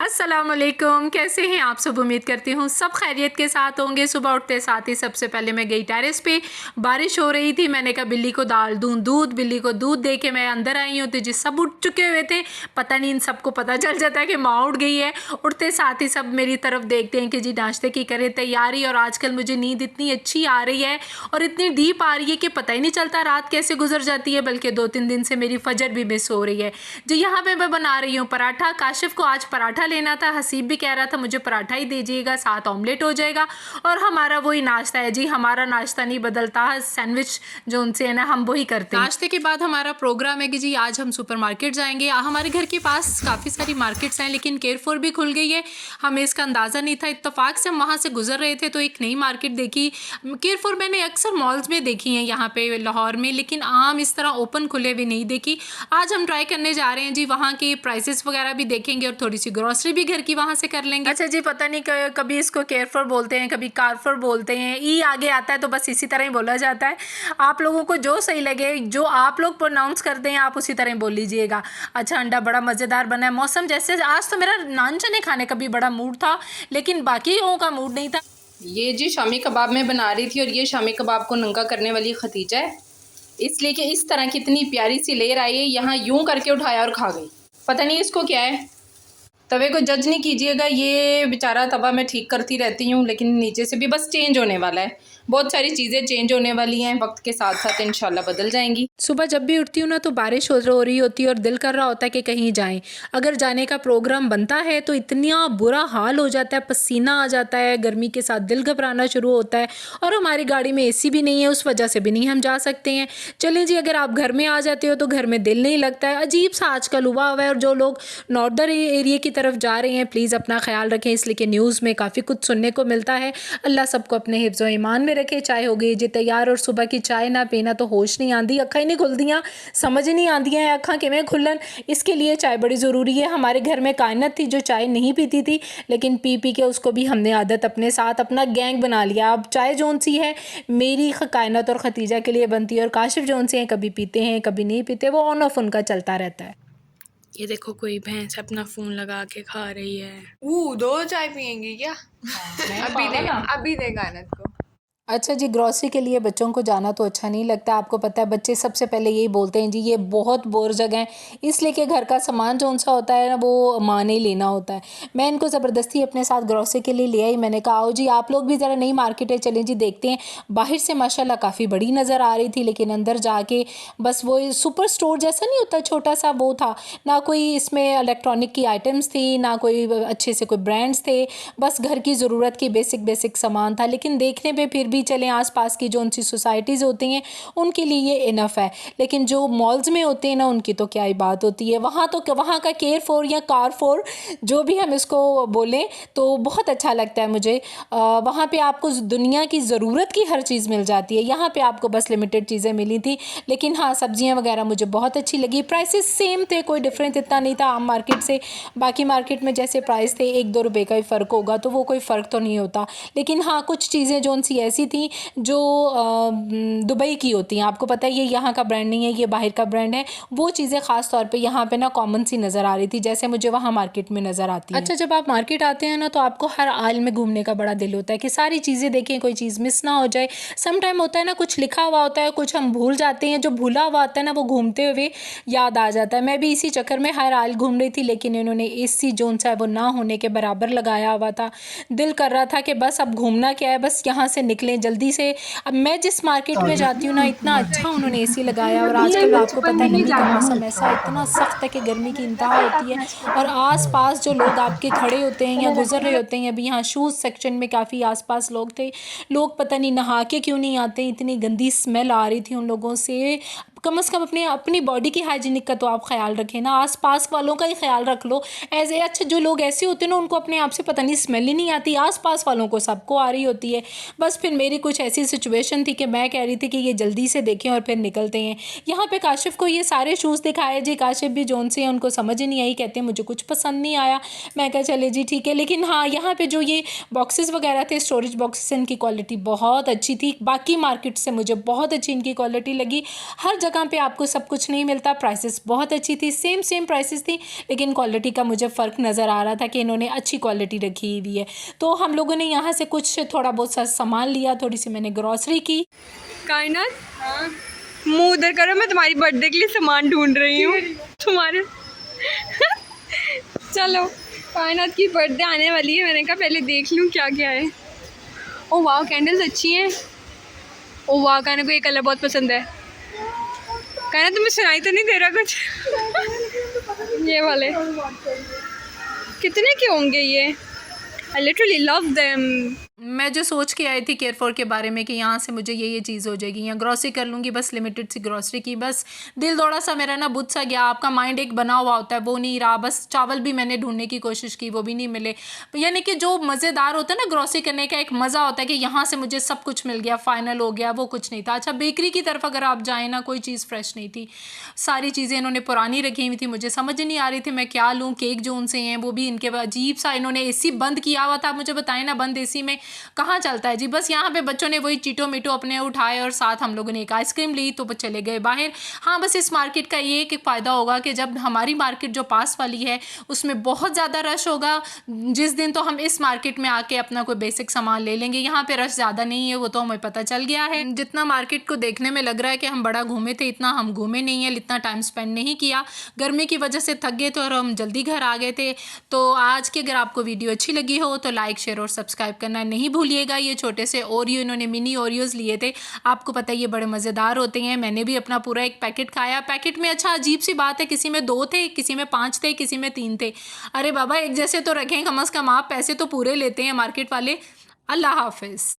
अस्सलामुअलैकुम, कैसे हैं आप सब। उम्मीद करती हूँ सब खैरियत के साथ होंगे। सुबह उठते साथ ही सबसे पहले मैं गई टेरेस पे। बारिश हो रही थी, मैंने कहा बिल्ली को दाल दूँ दूध। बिल्ली को दूध दे के मैं अंदर आई हूँ तो जी सब उठ चुके हुए थे। पता नहीं इन सबको पता चल जाता है कि माँ उठ गई है। उठते साथ ही सब मेरी तरफ देखते हैं कि जी नाश्ते की करें तैयारी। और आजकल मुझे नींद इतनी अच्छी आ रही है और इतनी डीप आ रही है कि पता ही नहीं चलता रात कैसे गुजर जाती है। बल्कि 2-3 दिन से मेरी फजर भी मिस हो रही है। जी यहाँ पे मैं बना रही हूँ पराठा। काशिफ को आज पराठा लेना था, हसीब भी कह रहा था मुझे पराठा ही दीजिएगा, साथ ऑमलेट हो जाएगा। और हमारा वही नाश्ता है जी, हमारा नाश्ता नहीं बदलता, सैंडविच जो उनसे है ना हम वही करते हैं। नाश्ते के बाद हमारा प्रोग्राम है कि जी आज हम सुपरमार्केट जाएंगे। हमारे घर के पास काफ़ी सारी मार्केट्स हैं लेकिन केयरफॉर भी खुल गई है। हमें इसका अंदाज़ा नहीं था, इत्तेफाक से हम वहाँ से गुजर रहे थे तो एक नई मार्केट देखी। केयरफॉर मैंने अक्सर मॉल्स में देखी हैं यहाँ पे लाहौर में, लेकिन आम इस तरह ओपन खुले हुए नहीं देखी। आज हम ट्राई करने जा रहे हैं जी, वहाँ के प्राइसेस वगैरह भी देखेंगे और थोड़ी सी ग्रॉसरी भी घर की वहाँ से कर लेंगे। अच्छा जी, पता नहीं कभी इसको केयरफॉर बोलते हैं, कभी कारफॉर बोलते हैं, ई आगे आता है तो बस इसी तरह ही बोला जाता है। आप लोगों को जो सही लगे, जो आप लोग प्रोनाउंस करते हैं आप उसी तरह बोल लीजिएगा। अच्छा, अंडा बड़ा मज़ेदार बना है। मौसम जैसे आज तो मेरा नान चने खाने का भी बड़ा मूड था लेकिन बाकियों का मूड नहीं था। ये जी शामी कबाब में बना रही थी और ये शामी कबाब को नंगा करने वाली खतीजा है, इसलिए कि इस तरह की इतनी प्यारी सी लेयर आई है, यहाँ यूं करके उठाया और खा गई। पता नहीं इसको क्या है। तवे को जज नहीं कीजिएगा, ये बेचारा तवा मैं ठीक करती रहती हूँ लेकिन नीचे से भी बस चेंज होने वाला है। बहुत सारी चीज़ें चेंज होने वाली हैं, वक्त के साथ साथ इंशाल्लाह बदल जाएंगी। सुबह जब भी उठती हूँ ना तो बारिश हो रही होती है और दिल कर रहा होता है कि कहीं जाएं। अगर जाने का प्रोग्राम बनता है तो इतना बुरा हाल हो जाता है, पसीना आ जाता है, गर्मी के साथ दिल घबराना शुरू होता है। और हमारी गाड़ी में एसी भी नहीं है, उस वजह से भी नहीं हम जा सकते हैं। चलें जी, अगर आप घर में आ जाते हो तो घर में दिल नहीं लगता है। अजीब सा आजकल हुआ है। और जो लोग नॉर्दर्न एरिया की तरफ जा रहे हैं प्लीज़ अपना ख्याल रखें, इसलिए कि न्यूज़ में काफ़ी कुछ सुनने को मिलता है। अल्लाह सबको अपने हिफ्ज़ व ईमान में रखे। चाय हो गई जी तैयार और सुबह की चाय ना पीना तो होश नहीं आती, अखा नहीं खुलदियाँ, समझ नहीं आती हैं अखा किवें खुलन। इसके लिए चाय बड़ी ज़रूरी है। हमारे घर में कायनात थी जो चाय नहीं पीती थी लेकिन पी पी के उसको भी हमने आदत अपने साथ अपना गैंग बना लिया। अब चाय जौन सी है मेरी कायनात और खतीजा के लिए बनती है और काशिफ जौन सी हैं कभी पीते हैं कभी नहीं पीते, वो ऑन ऑफ उनका चलता रहता है। ये देखो कोई भैंस अपना फोन लगा के खा रही है। 2 चाय पियेंगी क्या? अभी दे कायनात को। अच्छा जी, ग्रॉसरी के लिए बच्चों को जाना तो अच्छा नहीं लगता। आपको पता है बच्चे सबसे पहले यही बोलते हैं जी ये बहुत बोर जगह है, इसलिए कि घर का सामान जो सा होता है ना वो माँ ने ही लेना होता है। मैं इनको ज़बरदस्ती अपने साथ ग्रॉसरी के लिए ले आई। मैंने कहा आओ जी आप लोग भी ज़रा नई मार्केटें चलें जी, देखते हैं। बाहर से माशाल्लाह काफ़ी बड़ी नज़र आ रही थी लेकिन अंदर जाके बस वो सुपर स्टोर जैसा नहीं होता, छोटा सा वो था। ना कोई इसमें इलेक्ट्रॉनिक की आइटम्स थी, ना कोई अच्छे से कोई ब्रांड्स थे, बस घर की ज़रूरत की बेसिक सामान था। लेकिन देखने पर फिर भी चलें आसपास की जो उनसी सोसाइटीज़ होती हैं उनके लिए ये इनफ है, लेकिन जो मॉल्स में होते हैं ना उनकी तो क्या ही बात होती है। वहाँ का केयरफॉर या कारफॉर जो भी हम इसको बोलें तो बहुत अच्छा लगता है मुझे। वहाँ पे आपको दुनिया की ज़रूरत की हर चीज़ मिल जाती है, यहाँ पे आपको बस लिमिटेड चीज़ें मिली थी। लेकिन हाँ, सब्जियाँ वगैरह मुझे बहुत अच्छी लगी। प्राइसेस सेम थे, कोई डिफरेंस इतना नहीं था आम मार्केट से। बाकी मार्केट में जैसे प्राइस थे 1-2 रुपये का ही फ़र्क होगा तो वो कोई फ़र्क तो नहीं होता। लेकिन हाँ, कुछ चीज़ें जो उनसी ऐसी थी जो दुबई की होती हैं, आपको पता है ये यहाँ का ब्रांड नहीं है, ये बाहर का ब्रांड है। वो चीज़ें ख़ास तौर पे यहाँ पे ना कॉमन सी नज़र आ रही थी जैसे मुझे वहाँ मार्केट में नज़र आती है। अच्छा, जब आप मार्केट आते हैं ना तो आपको हर आल में घूमने का बड़ा दिल होता है कि सारी चीज़ें देखें, कोई चीज़ मिस ना हो जाए। सम टाइम होता है ना कुछ लिखा हुआ होता है, कुछ हम भूल जाते हैं, जो भूला हुआ होता है ना वो घूमते हुए याद आ जाता है। मैं भी इसी चक्कर में हर आल घूम रही थी लेकिन इन्होंने एसी जोन सा है वो ना होने के बराबर लगाया हुआ था। दिल कर रहा था कि बस अब घूमना क्या है, बस यहाँ से निकलें जल्दी से। अब मैं जिस मार्केट में जाती हूँ ना इतना अच्छा उन्होंने एसी लगाया। और आजकल आपको पता है नमी का मौसम ऐसा इतना सख्त है कि गर्मी की इंतहा होती है और आसपास जो लोग आपके खड़े होते हैं या गुजर रहे होते हैं, अभी यहाँ शूज़ सेक्शन में काफ़ी आसपास लोग थे, लोग पता नहीं नहा के क्यों नहीं आते, इतनी गंदी स्मेल आ रही थी उन लोगों से। कम से कम अपनी बॉडी की हाइजीनिक का तो आप ख्याल रखें ना, आसपास वालों का ही ख्याल रख लो। ऐसे अच्छा जो लोग ऐसे होते हैं ना उनको अपने आप से पता नहीं स्मेल ही नहीं आती, आसपास वालों को सबको आ रही होती है। बस फिर मेरी कुछ ऐसी सिचुएशन थी कि मैं कह रही थी कि ये जल्दी से देखें और फिर निकलते हैं। यहाँ पे काशिफ को ये सारे शूज़ दिखाए जी, काशिफ भी जोन से हैं उनको समझ ही नहीं आई, कहते हैं मुझे कुछ पसंद नहीं आया। मैं कहा चले जी ठीक है। लेकिन हाँ, यहाँ पे जो ये बॉक्सेस वगैरह थे, स्टोरेज बॉक्सेस, इनकी क्वालिटी बहुत अच्छी थी। बाकी मार्केट से मुझे बहुत अच्छी इनकी क्वालिटी लगी। हर जगह जगह पे आपको सब कुछ नहीं मिलता। प्राइसेस बहुत अच्छी थी, सेम प्राइसेस थी, लेकिन क्वालिटी का मुझे फ़र्क नज़र आ रहा था कि इन्होंने अच्छी क्वालिटी रखी हुई है। तो हम लोगों ने यहाँ से कुछ थोड़ा बहुत सा सामान लिया, थोड़ी सी मैंने ग्रॉसरी की। कायनात मुँह उधर करो, मैं तुम्हारी बर्थडे के लिए सामान ढूंढ रही हूँ तुम्हारे चलो, कायनात की बर्थडे आने वाली है, मैंने कहा पहले देख लूँ क्या क्या है। ओ वाह, कैंडल्स अच्छी हैं। ओ वाह, कायनात को ये कलर बहुत पसंद है। कायनात तुम्हें सुनाई तो नहीं दे रहा कुछ ये वाले कितने के होंगे ये? I literally love them। मैं जो सोच के आई थी केयरफॉर के बारे में कि यहाँ से मुझे ये चीज़ हो जाएगी, यहाँ ग्रॉसरी कर लूँगी, बस लिमिटेड सी ग्रॉसरी की, बस दिल थोड़ा सा मेरा ना बुझ सा गया। आपका माइंड एक बना हुआ होता है, वो नहीं रहा। बस चावल भी मैंने ढूंढने की कोशिश की, वो भी नहीं मिले। यानी कि जो मज़ेदार होता है ना ग्रॉसरी करने का, एक मज़ा होता है कि यहाँ से मुझे सब कुछ मिल गया, फाइनल हो गया, वो कुछ नहीं था। अच्छा, बेकरी की तरफ अगर आप जाएँ ना, कोई चीज़ फ्रेश नहीं थी, सारी चीज़ें इन्होंने पुरानी रखी हुई थी। मुझे समझ नहीं आ रही थी मैं क्या लूँ। केक जो उनसे हैं वो भी इनके अजीब सा, इन्होंने AC बंद किया हुआ था। मुझे बताएं ना, बंद AC में कहाँ चलता है जी। बस यहाँ पे बच्चों ने वही चीटो मीटो अपने उठाए और साथ हम लोगों ने एक आइसक्रीम ली, तो चले गए बाहर। हाँ, बस इस मार्केट का ये एक फ़ायदा होगा कि जब हमारी मार्केट जो पास वाली है उसमें बहुत ज़्यादा रश होगा जिस दिन, तो हम इस मार्केट में आके अपना कोई बेसिक सामान ले लेंगे। यहाँ पे रश ज़्यादा नहीं है, वो तो हमें पता चल गया है। जितना मार्केट को देखने में लग रहा है कि हम बड़ा घूमे थे, इतना हम घूमे नहीं है, इतना टाइम स्पेंड नहीं किया। गर्मी की वजह से थक गए थे और हम जल्दी घर आ गए थे। तो आज की अगर आपको वीडियो अच्छी लगी हो तो लाइक, शेयर और सब्सक्राइब करना नहीं भूलिएगा। ये छोटे से ओरियो, इन्होंने मिनी ओरियोज लिए थे, आपको पता है ये बड़े मज़ेदार होते हैं। मैंने भी अपना पूरा एक पैकेट खाया। पैकेट में अच्छा अजीब सी बात है, किसी में 2 थे, किसी में 5 थे, किसी में 3 थे। अरे बाबा, एक जैसे तो रखें कम से कम, आप पैसे तो पूरे लेते हैं मार्केट वाले। अल्लाह हाफिज़।